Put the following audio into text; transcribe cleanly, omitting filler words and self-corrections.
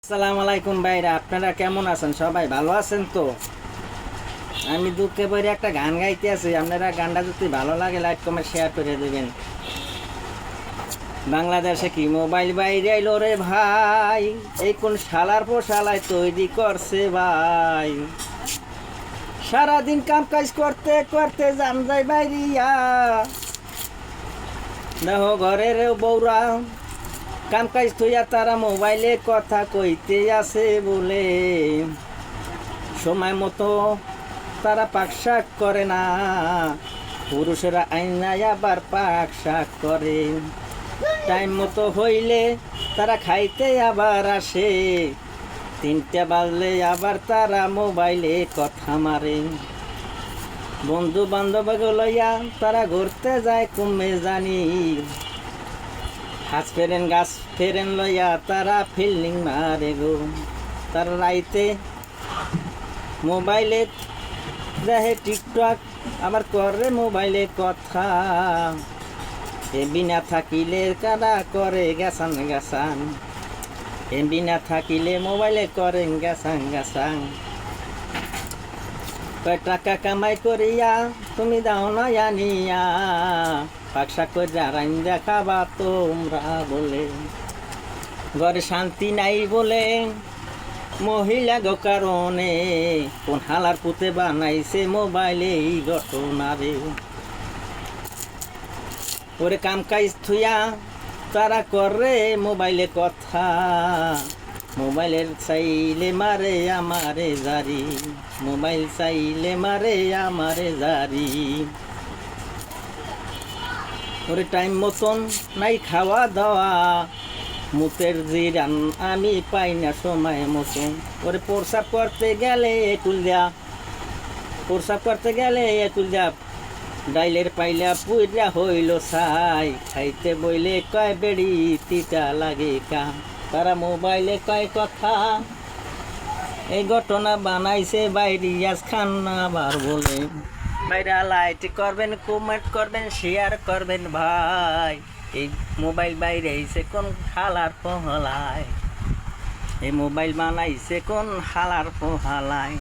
আসসালামু আলাইকুম ভাইরা, আপনারা কেমন আছেন? সবাই ভালো আছেন তো? আমি দুঃখে পড়ে একটা গান গাইতে আছি। আপনারা গানটা যদি ভালো লাগে লাইক কমেন্ট শেয়ার করে দেবেন। বাংলাদেশে কি মোবাইল বাইরে আইলো রে ভাই, এই কোন শালার পোশালায় তৈরি করছে ভাই। সারাদিন কাম কাজ করতে করতে জান যায় বাইরিয়া, দেখো ঘরের বউরা কাম কাজ থইয়া তারা মোবাইলে কথা কইতে আছে বলে। সময় মতো তারা পাক শাক করে না, পুরুষেরা আইনায় আবার পাক শাক করে। টাইম মতো হইলে তারা খাইতে আবার আসে, 3টা বাজলে আবার তারা মোবাইলে কথা মারে। বন্ধু বান্ধব লইয়া তারা ঘুরতে যায় কমে জানি, হাঁস ফেরেন গাছ ফেরেন লইয়া তারা ফিল্ডিং মারে গো। তার রাইতে মোবাইলে দেখে টিকটক, আবার করে মোবাইলে কথা। এমবি না থাকিলে কারা করে গেছান গেছান, এমবি না থাকিলে মোবাইলে করেন গেছান গেছান। কয় টাকা কামাই করিয়া তুমি দাও না আনিয়া, পাকশা করে রাইন্দা খাবা তোমরা বলে। ঘরে শান্তি নাই বলে মহিলা গো কারণে, কোন হালার পুতে বানাইছে মোবাইলে এই ঘটনা রে। ওরে কাম কাজ থুইয়া তারা করে মোবাইলে কথা, মোবাইলের চাইলে মারে আমারে জারি, মোবাইল চাইলে মারে আমারে জারি। ওরে টাইম মতন নাই খাওয়া দাওয়া, মুখের জিরান আমি পাই না সময় মতন। ওরে প্রসাব করতে গেলে একুল দেয়া, প্রসাব করতে গেলে একুল দেয়া, ডাইলের পাইলা পুইরা হইল ছাই। খাইতে বইলে কয় বেড়ি তিতা লাগে কা, তারা মোবাইলে কয় কথা। এই ঘটনা বানাইছে বাইরিয়াজ খান আবার বলে। ভাইরা লাইক করবেন, কমেন্ট করবেন, শেয়ার করবেন ভাই। এই মোবাইল বাইরে আইছে কোন হালার পোহালায়, এই মোবাইল বানাইছে কোন হালার পোহালায়।